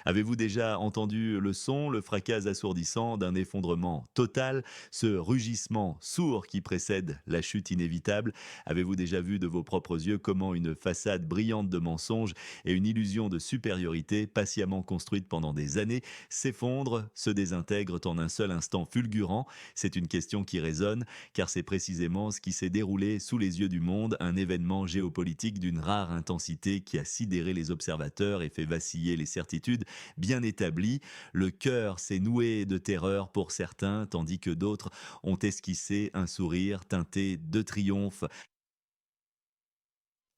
Avez-vous déjà entendu le son, le fracas assourdissant d'un effondrement total, ce rugissement sourd qui précède la chute inévitable? Avez-vous déjà vu de vos propres yeux comment une façade brillante de mensonges et une illusion de supériorité patiemment construite pendant des années s'effondrent, se désintègrent en un seul instant fulgurant? C'est une question qui résonne, car c'est précisément ce qui s'est déroulé sous les yeux du monde, un événement géopolitique d'une rare intensité qui a sidéré les observateurs et fait vaciller les certitudes bien établies. Le cœur s'est noué de terreur pour certains, tandis que d'autres ont esquissé un sourire teinté de triomphe.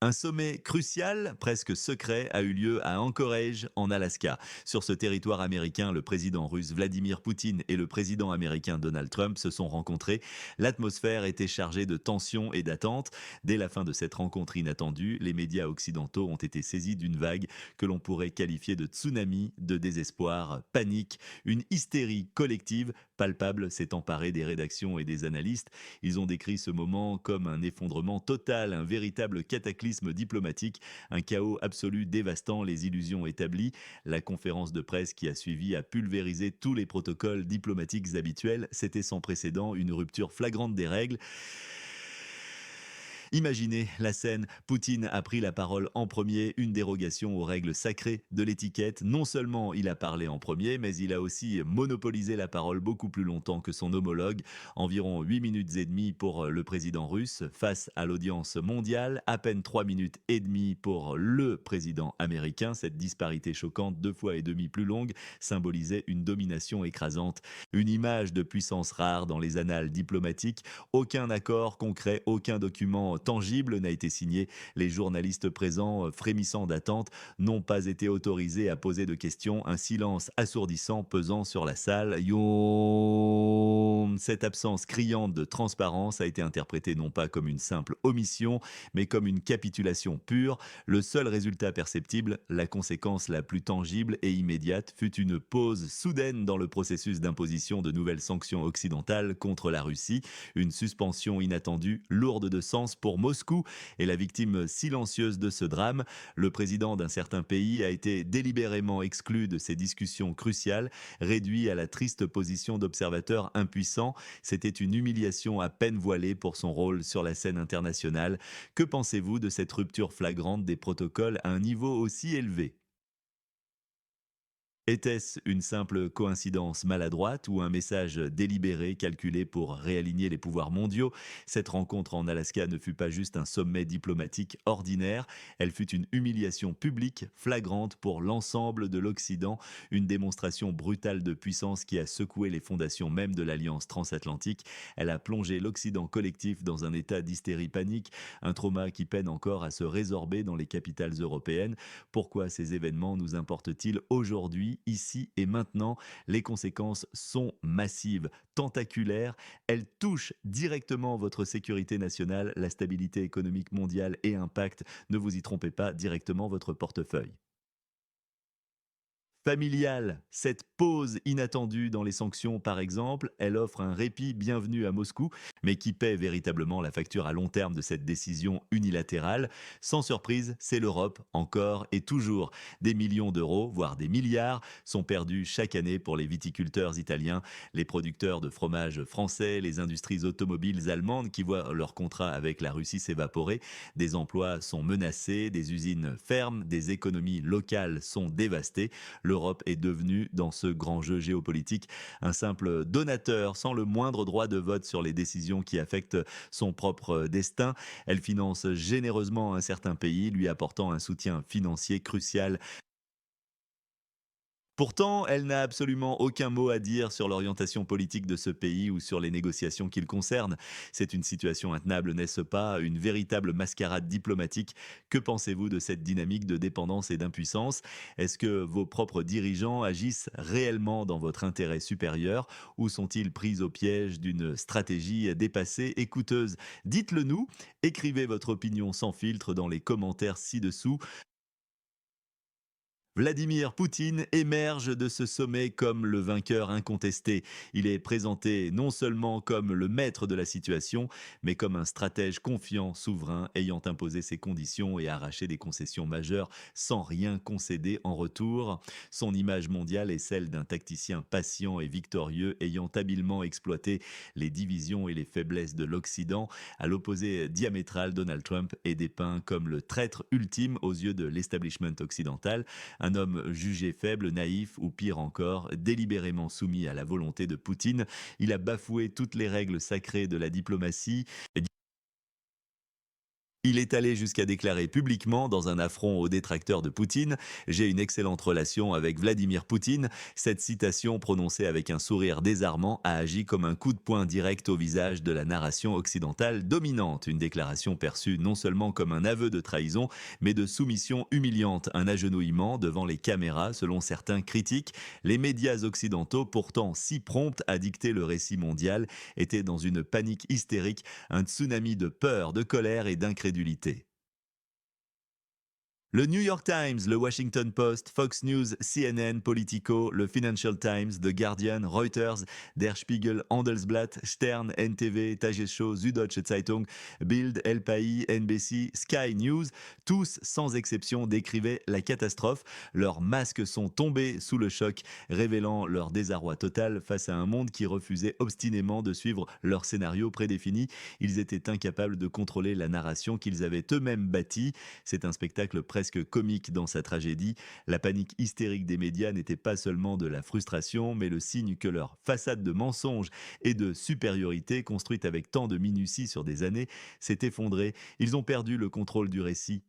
Un sommet crucial, presque secret, a eu lieu à Anchorage, en Alaska. Sur ce territoire américain, le président russe Vladimir Poutine et le président américain Donald Trump se sont rencontrés. L'atmosphère était chargée de tensions et d'attentes. Dès la fin de cette rencontre inattendue, les médias occidentaux ont été saisis d'une vague que l'on pourrait qualifier de tsunami, de désespoir, panique. Une hystérie collective palpable s'est emparée des rédactions et des analystes. Ils ont décrit ce moment comme un effondrement total, un véritable cataclysme diplomatique, un chaos absolu dévastant les illusions établies. La conférence de presse qui a suivi a pulvérisé tous les protocoles diplomatiques habituels. C'était sans précédent, une rupture flagrante des règles. Imaginez la scène, Poutine a pris la parole en premier, une dérogation aux règles sacrées de l'étiquette. Non seulement il a parlé en premier, mais il a aussi monopolisé la parole beaucoup plus longtemps que son homologue. Environ 8 minutes et demie pour le président russe face à l'audience mondiale, à peine 3 minutes et demie pour le président américain. Cette disparité choquante, 2 fois et demi plus longue, symbolisait une domination écrasante. Une image de puissance rare dans les annales diplomatiques. Aucun accord concret, aucun document tangible n'a été signé. Les journalistes présents, frémissants d'attente, n'ont pas été autorisés à poser de questions. Un silence assourdissant pesant sur la salle. Cette absence criante de transparence a été interprétée non pas comme une simple omission, mais comme une capitulation pure. Le seul résultat perceptible, la conséquence la plus tangible et immédiate, fut une pause soudaine dans le processus d'imposition de nouvelles sanctions occidentales contre la Russie. Une suspension inattendue, lourde de sens pour Moscou, et la victime silencieuse de ce drame. Le président d'un certain pays a été délibérément exclu de ces discussions cruciales, réduit à la triste position d'observateur impuissant. C'était une humiliation à peine voilée pour son rôle sur la scène internationale. Que pensez-vous de cette rupture flagrante des protocoles à un niveau aussi élevé? Était-ce une simple coïncidence maladroite ou un message délibéré calculé pour réaligner les pouvoirs mondiaux? Cette rencontre en Alaska ne fut pas juste un sommet diplomatique ordinaire, elle fut une humiliation publique flagrante pour l'ensemble de l'Occident, une démonstration brutale de puissance qui a secoué les fondations même de l'Alliance transatlantique. Elle a plongé l'Occident collectif dans un état d'hystérie panique, un trauma qui peine encore à se résorber dans les capitales européennes. Pourquoi ces événements nous importent-ils aujourd'hui, ici et maintenant? Les conséquences sont massives, tentaculaires. Elles touchent directement votre sécurité nationale, la stabilité économique mondiale et impactent, ne vous y trompez pas, directement votre portefeuille. Familiale, cette pause inattendue dans les sanctions, par exemple, elle offre un répit bienvenu à Moscou, mais qui paie véritablement la facture à long terme de cette décision unilatérale. Sans surprise, c'est l'Europe, encore et toujours. Des millions d'euros, voire des milliards, sont perdus chaque année pour les viticulteurs italiens, les producteurs de fromage français, les industries automobiles allemandes qui voient leur contrat avec la Russie s'évaporer. Des emplois sont menacés, des usines ferment, des économies locales sont dévastées. L'Europe est devenue, dans ce grand jeu géopolitique, un simple donateur sans le moindre droit de vote sur les décisions qui affectent son propre destin. Elle finance généreusement un certain pays, lui apportant un soutien financier crucial. Pourtant, elle n'a absolument aucun mot à dire sur l'orientation politique de ce pays ou sur les négociations qu'il concerne. C'est une situation intenable, n'est-ce pas? Une véritable mascarade diplomatique. Que pensez-vous de cette dynamique de dépendance et d'impuissance? Est-ce que vos propres dirigeants agissent réellement dans votre intérêt supérieur ou sont-ils pris au piège d'une stratégie dépassée et coûteuse? Dites-le nous, écrivez votre opinion sans filtre dans les commentaires ci-dessous. Vladimir Poutine émerge de ce sommet comme le vainqueur incontesté. Il est présenté non seulement comme le maître de la situation, mais comme un stratège confiant, souverain, ayant imposé ses conditions et arraché des concessions majeures sans rien concéder en retour. Son image mondiale est celle d'un tacticien patient et victorieux, ayant habilement exploité les divisions et les faiblesses de l'Occident. À l'opposé diamétral, Donald Trump est dépeint comme le traître ultime aux yeux de l'establishment occidental, un homme jugé faible, naïf ou pire encore, délibérément soumis à la volonté de Poutine. Il a bafoué toutes les règles sacrées de la diplomatie. Il est allé jusqu'à déclarer publiquement, dans un affront aux détracteurs de Poutine: «J'ai une excellente relation avec Vladimir Poutine». Cette citation, prononcée avec un sourire désarmant, a agi comme un coup de poing direct au visage de la narration occidentale dominante. Une déclaration perçue non seulement comme un aveu de trahison, mais de soumission humiliante, un agenouillement devant les caméras, selon certains critiques. Les médias occidentaux, pourtant si prompts à dicter le récit mondial, étaient dans une panique hystérique, un tsunami de peur, de colère et d'incrédulité. Le New York Times, le Washington Post, Fox News, CNN, Politico, le Financial Times, The Guardian, Reuters, Der Spiegel, Handelsblatt, Stern, NTV, Tagesschau, Süddeutsche Zeitung, Bild, El País, NBC, Sky News, tous sans exception décrivaient la catastrophe. Leurs masques sont tombés sous le choc, révélant leur désarroi total face à un monde qui refusait obstinément de suivre leur scénario prédéfini. Ils étaient incapables de contrôler la narration qu'ils avaient eux-mêmes bâtie. C'est un spectacle presque comique dans sa tragédie. La panique hystérique des médias n'était pas seulement de la frustration, mais le signe que leur façade de mensonges et de supériorité, construite avec tant de minutie sur des années, s'est effondrée. Ils ont perdu le contrôle du récit.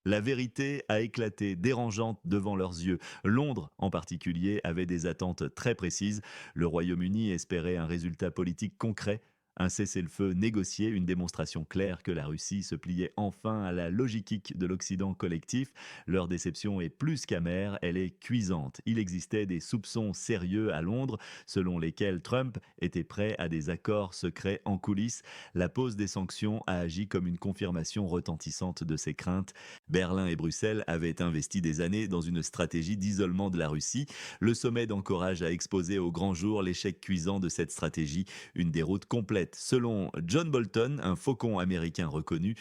La vérité a éclaté, dérangeante devant leurs yeux. Londres, en particulier, avait des attentes très précises. Le Royaume-Uni espérait un résultat politique concret, un cessez-le-feu négocié, une démonstration claire que la Russie se pliait enfin à la logique de l'Occident collectif. Leur déception est plus qu'amère, elle est cuisante. Il existait des soupçons sérieux à Londres, selon lesquels Trump était prêt à des accords secrets en coulisses. La pose des sanctions a agi comme une confirmation retentissante de ces craintes. Berlin et Bruxelles avaient investi des années dans une stratégie d'isolement de la Russie. Le sommet d'Anchorage a exposé au grand jour l'échec cuisant de cette stratégie, une déroute complète. Selon John Bolton, un faucon américain reconnu,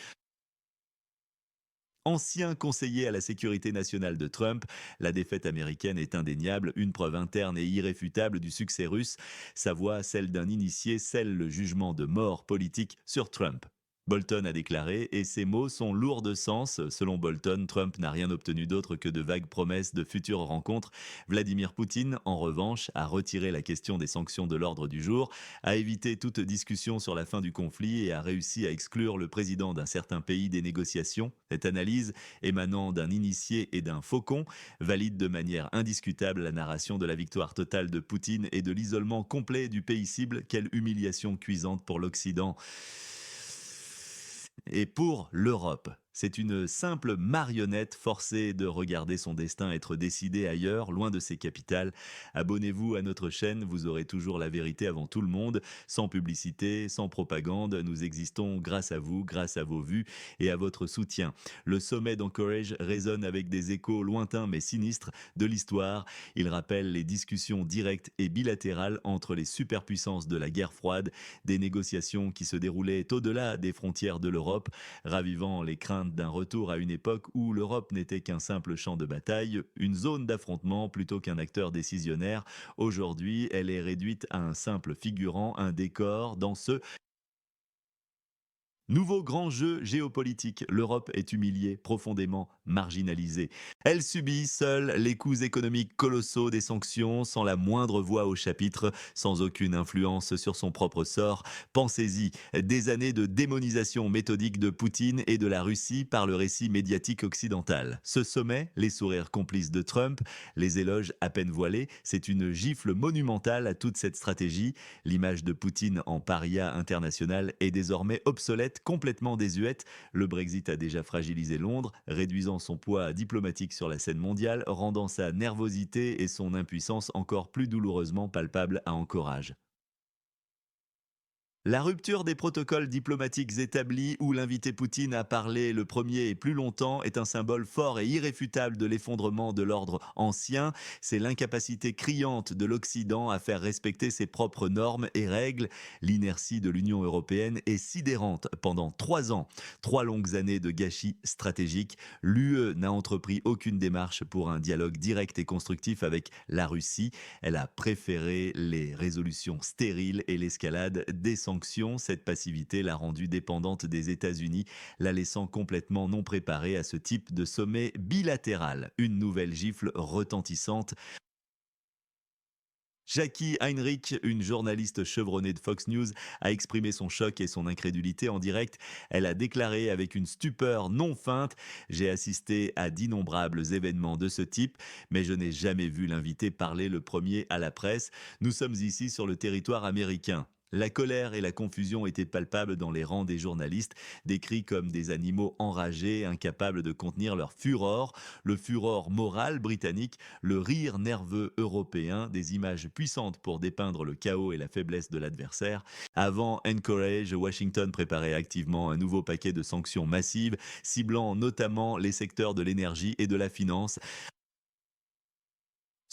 ancien conseiller à la sécurité nationale de Trump, la défaite américaine est indéniable, une preuve interne et irréfutable du succès russe. Sa voix, celle d'un initié, scelle le jugement de mort politique sur Trump. Bolton a déclaré, et ces mots sont lourds de sens. Selon Bolton, Trump n'a rien obtenu d'autre que de vagues promesses de futures rencontres. Vladimir Poutine, en revanche, a retiré la question des sanctions de l'ordre du jour, a évité toute discussion sur la fin du conflit et a réussi à exclure le président d'un certain pays des négociations. Cette analyse, émanant d'un initié et d'un faucon, valide de manière indiscutable la narration de la victoire totale de Poutine et de l'isolement complet du pays cible. Quelle humiliation cuisante pour l'Occident et pour l'Europe. C'est une simple marionnette forcée de regarder son destin être décidé ailleurs, loin de ses capitales. Abonnez-vous à notre chaîne, vous aurez toujours la vérité avant tout le monde, sans publicité, sans propagande. Nous existons grâce à vous, grâce à vos vues et à votre soutien. Le sommet d'Anchorage résonne avec des échos lointains mais sinistres de l'histoire. Il rappelle les discussions directes et bilatérales entre les superpuissances de la guerre froide, des négociations qui se déroulaient au-delà des frontières de l'Europe, ravivant les craintes d'un retour à une époque où l'Europe n'était qu'un simple champ de bataille, une zone d'affrontement plutôt qu'un acteur décisionnaire. Aujourd'hui, elle est réduite à un simple figurant, un décor dans ce nouveau grand jeu géopolitique. L'Europe est humiliée, profondément marginalisée. Elle subit seule les coûts économiques colossaux des sanctions, sans la moindre voix au chapitre, sans aucune influence sur son propre sort. Pensez-y, des années de démonisation méthodique de Poutine et de la Russie par le récit médiatique occidental. Ce sommet, les sourires complices de Trump, les éloges à peine voilés, c'est une gifle monumentale à toute cette stratégie. L'image de Poutine en paria international est désormais obsolète, complètement désuète. Le Brexit a déjà fragilisé Londres, réduisant son poids diplomatique sur la scène mondiale, rendant sa nervosité et son impuissance encore plus douloureusement palpables à Anchorage. La rupture des protocoles diplomatiques établis où l'invité Poutine a parlé le premier et plus longtemps est un symbole fort et irréfutable de l'effondrement de l'ordre ancien. C'est l'incapacité criante de l'Occident à faire respecter ses propres normes et règles. L'inertie de l'Union européenne est sidérante. Pendant 3 ans, 3 longues années de gâchis stratégique, l'UE n'a entrepris aucune démarche pour un dialogue direct et constructif avec la Russie. Elle a préféré les résolutions stériles et l'escalade des sanctions. Cette passivité l'a rendue dépendante des États-Unis, la laissant complètement non préparée à ce type de sommet bilatéral. Une nouvelle gifle retentissante. Jackie Heinrich, une journaliste chevronnée de Fox News, a exprimé son choc et son incrédulité en direct. Elle a déclaré avec une stupeur non feinte: J'ai assisté à d'innombrables événements de ce type, mais je n'ai jamais vu l'invité parler le premier à la presse. Nous sommes ici sur le territoire américain. La colère et la confusion étaient palpables dans les rangs des journalistes, décrits comme des animaux enragés, incapables de contenir leur fureur, le fureur moral britannique, le rire nerveux européen, des images puissantes pour dépeindre le chaos et la faiblesse de l'adversaire. Avant Encourage, Washington préparait activement un nouveau paquet de sanctions massives, ciblant notamment les secteurs de l'énergie et de la finance.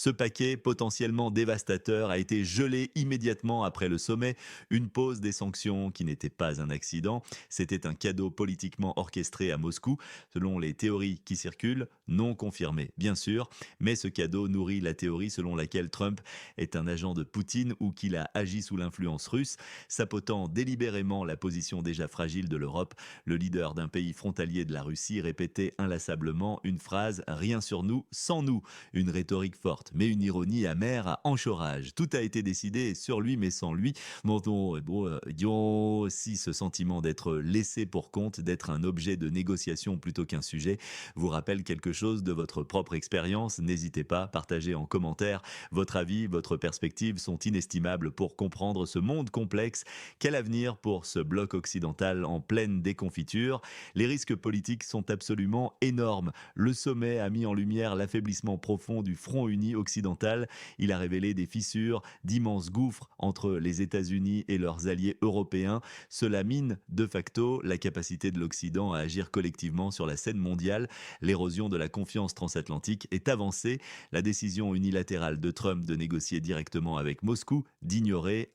Ce paquet, potentiellement dévastateur, a été gelé immédiatement après le sommet. Une pause des sanctions qui n'était pas un accident, c'était un cadeau politiquement orchestré à Moscou, selon les théories qui circulent, non confirmées bien sûr, mais ce cadeau nourrit la théorie selon laquelle Trump est un agent de Poutine ou qu'il a agi sous l'influence russe, sapotant délibérément la position déjà fragile de l'Europe. Le leader d'un pays frontalier de la Russie répétait inlassablement une phrase: Rien sur nous, sans nous. Une rhétorique forte, mais une ironie amère à enchorage. Tout a été décidé sur lui, mais sans lui. Ils ont aussi ce sentiment d'être laissé pour compte, d'être un objet de négociation plutôt qu'un sujet. Vous rappelle quelque chose de votre propre expérience? N'hésitez pas, partagez en commentaire. Votre avis, votre perspective sont inestimables pour comprendre ce monde complexe. Quel avenir pour ce bloc occidental en pleine déconfiture? Les risques politiques sont absolument énormes. Le sommet a mis en lumière l'affaiblissement profond du front uni occidental. Il a révélé des fissures, d'immenses gouffres entre les États-Unis et leurs alliés européens. Cela mine de facto la capacité de l'Occident à agir collectivement sur la scène mondiale. L'érosion de la confiance transatlantique est avancée. La décision unilatérale de Trump de négocier directement avec Moscou, d'ignorer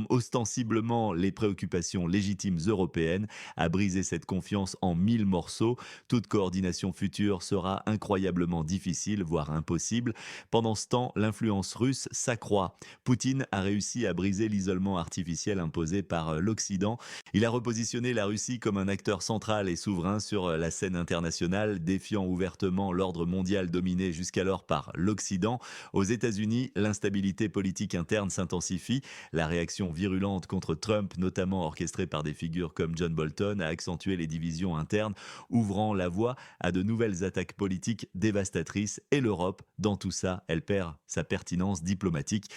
ostensiblement les préoccupations légitimes européennes, a brisé cette confiance en mille morceaux. Toute coordination future sera incroyablement difficile, voire impossible. Pendant ce temps, l'influence russe s'accroît. Poutine a réussi à briser l'isolement artificiel imposé par l'Occident. Il a repositionné la Russie comme un acteur central et souverain sur la scène internationale, défiant ouvertement l'ordre mondial dominé jusqu'alors par l'Occident. Aux États-Unis, l'instabilité politique interne s'intensifie. La réaction virulente contre Trump, notamment orchestrée par des figures comme John Bolton, a accentué les divisions internes, ouvrant la voie à de nouvelles attaques politiques dévastatrices. Et l'Europe, dans tout ça, elle perd sa pertinence diplomatique.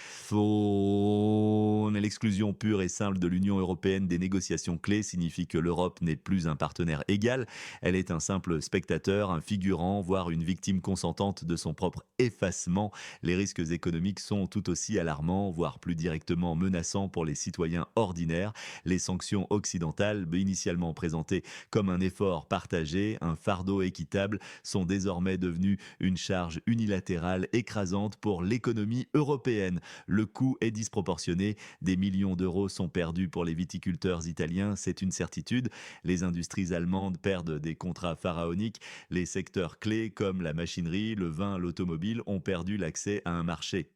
L'exclusion pure et simple de l'Union européenne des négociations clés signifie que l'Europe n'est plus un partenaire égal. Elle est un simple spectateur, un figurant, voire une victime consentante de son propre effacement. Les risques économiques sont tout aussi alarmants, voire plus directement menaçants pour les citoyens ordinaires. Les sanctions occidentales, initialement présentées comme un effort partagé, un fardeau équitable, sont désormais devenues une charge unilatérale écrasante pour l'économie européenne. Le coût est disproportionné. Des millions d'euros sont perdus pour les viticulteurs italiens, c'est une certitude. Les industries allemandes perdent des contrats pharaoniques. Les secteurs clés comme la machinerie, le vin, l'automobile ont perdu l'accès à un marché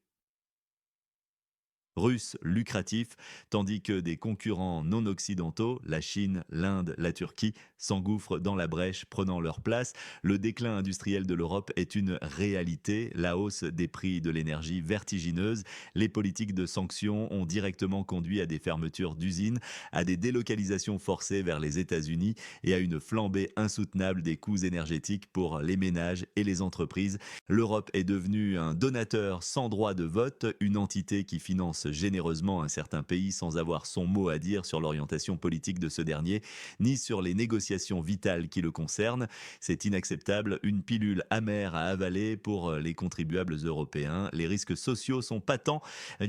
russe lucratif, tandis que des concurrents non occidentaux, la Chine, l'Inde, la Turquie, s'engouffrent dans la brèche, prenant leur place. Le déclin industriel de l'Europe est une réalité, la hausse des prix de l'énergie vertigineuse. Les politiques de sanctions ont directement conduit à des fermetures d'usines, à des délocalisations forcées vers les États-Unis et à une flambée insoutenable des coûts énergétiques pour les ménages et les entreprises. L'Europe est devenue un donateur sans droit de vote, une entité qui finance finance généreusement un certain pays sans avoir son mot à dire sur l'orientation politique de ce dernier, ni sur les négociations vitales qui le concernent. C'est inacceptable, une pilule amère à avaler pour les contribuables européens. Les risques sociaux sont patents. La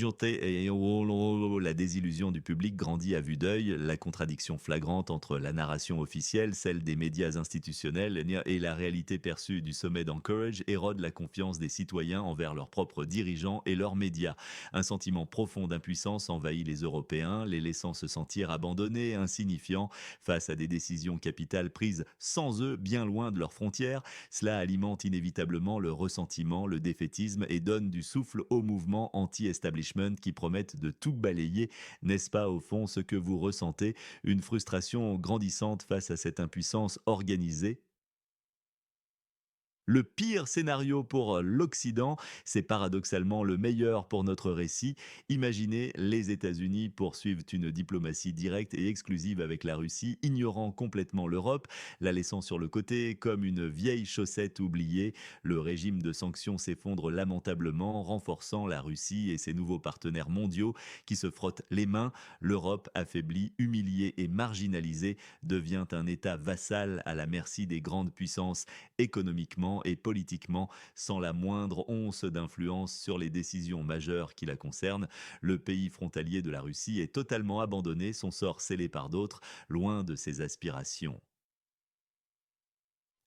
désillusion du public grandit à vue d'œil. La contradiction flagrante entre la narration officielle, celle des médias institutionnels et la réalité perçue du sommet d'Anchorage érode la confiance des citoyens envers leurs propres dirigeants et leurs médias. Un sentiment profond d'impuissance envahit les Européens, les laissant se sentir abandonnés, insignifiants face à des décisions capitales prises sans eux, bien loin de leurs frontières. Cela alimente inévitablement le ressentiment, le défaitisme et donne du souffle aux mouvements anti-establishment qui promettent de tout balayer. N'est-ce pas au fond ce que vous ressentez? Une frustration grandissante face à cette impuissance organisée? Le pire scénario pour l'Occident, c'est paradoxalement le meilleur pour notre récit. Imaginez, les États-Unis poursuivent une diplomatie directe et exclusive avec la Russie, ignorant complètement l'Europe, la laissant sur le côté comme une vieille chaussette oubliée. Le régime de sanctions s'effondre lamentablement, renforçant la Russie et ses nouveaux partenaires mondiaux qui se frottent les mains. L'Europe, affaiblie, humiliée et marginalisée, devient un État vassal à la merci des grandes puissances économiquement et politiquement, sans la moindre once d'influence sur les décisions majeures qui la concernent. Le pays frontalier de la Russie est totalement abandonné, son sort scellé par d'autres, loin de ses aspirations.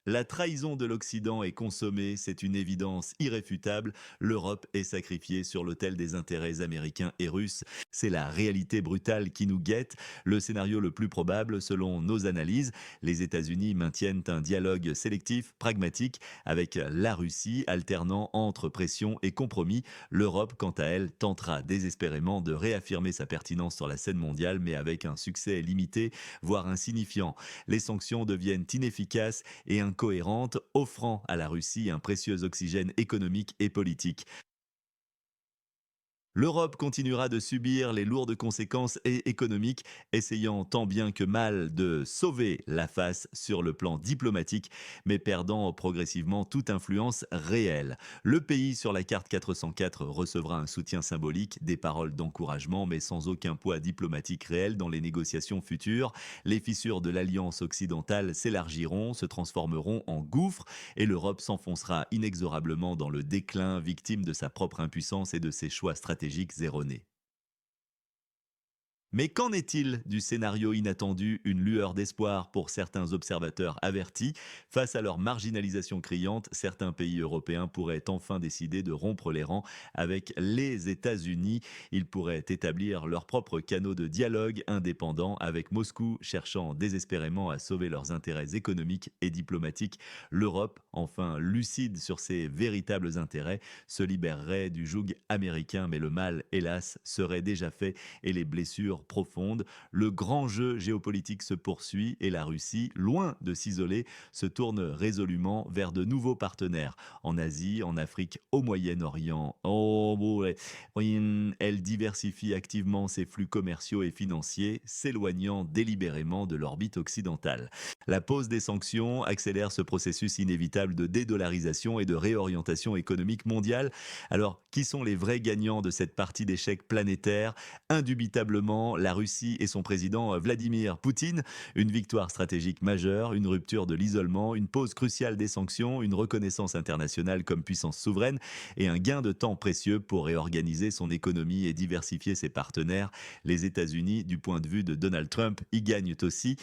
La trahison de l'Occident est consommée, c'est une évidence irréfutable. L'Europe est sacrifiée sur l'autel des intérêts américains et russes. C'est la réalité brutale qui nous guette. Le scénario le plus probable, selon nos analyses, les États-Unis maintiennent un dialogue sélectif, pragmatique, avec la Russie, alternant entre pression et compromis. L'Europe, quant à elle, tentera désespérément de réaffirmer sa pertinence sur la scène mondiale, mais avec un succès limité, voire insignifiant. Les sanctions deviennent inefficaces et incohérente, offrant à la Russie un précieux oxygène économique et politique. L'Europe continuera de subir les lourdes conséquences économiques, essayant tant bien que mal de sauver la face sur le plan diplomatique, mais perdant progressivement toute influence réelle. Le pays sur la carte 404 recevra un soutien symbolique, des paroles d'encouragement, mais sans aucun poids diplomatique réel dans les négociations futures. Les fissures de l'alliance occidentale s'élargiront, se transformeront en gouffres, et l'Europe s'enfoncera inexorablement dans le déclin, victime de sa propre impuissance et de ses choix stratégiques erronés. Mais qu'en est-il du scénario inattendu, une lueur d'espoir pour certains observateurs avertis? Face à leur marginalisation criante, certains pays européens pourraient enfin décider de rompre les rangs avec les États-Unis. Ils pourraient établir leurs propres canaux de dialogue indépendants avec Moscou, cherchant désespérément à sauver leurs intérêts économiques et diplomatiques. L'Europe, enfin lucide sur ses véritables intérêts, se libérerait du joug américain, mais le mal, hélas, serait déjà fait et les blessures profondes. Le grand jeu géopolitique se poursuit et la Russie, loin de s'isoler, se tourne résolument vers de nouveaux partenaires en Asie, en Afrique, au Moyen-Orient. Oh, bon, ouais. Oui, elle diversifie activement ses flux commerciaux et financiers, s'éloignant délibérément de l'orbite occidentale. La pose des sanctions accélère ce processus inévitable de dédollarisation et de réorientation économique mondiale. Alors, qui sont les vrais gagnants de cette partie d'échecs planétaire? Indubitablement, la Russie et son président Vladimir Poutine. Une victoire stratégique majeure, une rupture de l'isolement, une pause cruciale des sanctions, une reconnaissance internationale comme puissance souveraine et un gain de temps précieux pour réorganiser son économie et diversifier ses partenaires. Les États-Unis, du point de vue de Donald Trump, y gagnent aussi.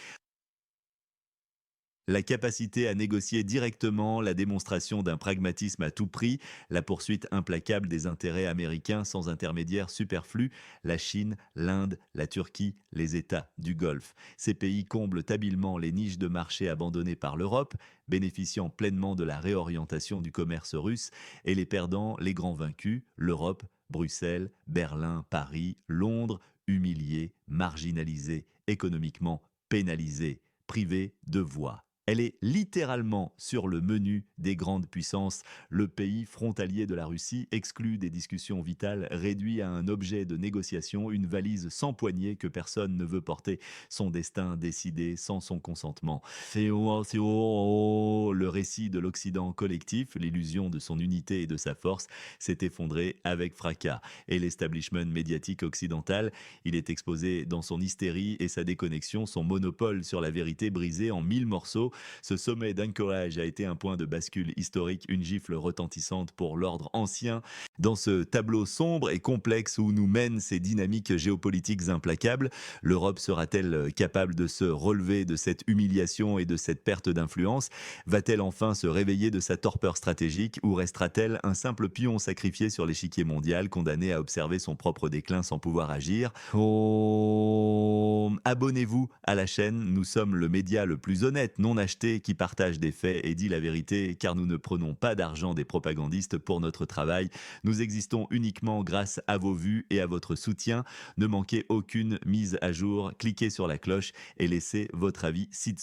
La capacité à négocier directement, la démonstration d'un pragmatisme à tout prix, la poursuite implacable des intérêts américains sans intermédiaire superflu, la Chine, l'Inde, la Turquie, les États du Golfe. Ces pays comblent habilement les niches de marché abandonnées par l'Europe, bénéficiant pleinement de la réorientation du commerce russe, et les perdants, les grands vaincus, l'Europe, Bruxelles, Berlin, Paris, Londres, humiliés, marginalisés, économiquement pénalisés, privés de voix. Elle est littéralement sur le menu des grandes puissances. Le pays frontalier de la Russie, exclu des discussions vitales, réduit à un objet de négociation, une valise sans poignée que personne ne veut porter, son destin décidé sans son consentement. Le récit de l'Occident collectif, l'illusion de son unité et de sa force, s'est effondré avec fracas. Et l'establishment médiatique occidental, il est exposé dans son hystérie et sa déconnexion, son monopole sur la vérité brisé en mille morceaux. Ce sommet d'Anchorage a été un point de bascule historique, une gifle retentissante pour l'ordre ancien. Dans ce tableau sombre et complexe où nous mènent ces dynamiques géopolitiques implacables, l'Europe sera-t-elle capable de se relever de cette humiliation et de cette perte d'influence? Va-t-elle enfin se réveiller de sa torpeur stratégique ou restera-t-elle un simple pion sacrifié sur l'échiquier mondial, condamné à observer son propre déclin sans pouvoir agir? Abonnez-vous à la chaîne, nous sommes le média le plus honnête, non acheté, qui partage des faits et dit la vérité, car nous ne prenons pas d'argent des propagandistes pour notre travail. Nous existons uniquement grâce à vos vues et à votre soutien. Ne manquez aucune mise à jour, cliquez sur la cloche et laissez votre avis ci-dessous.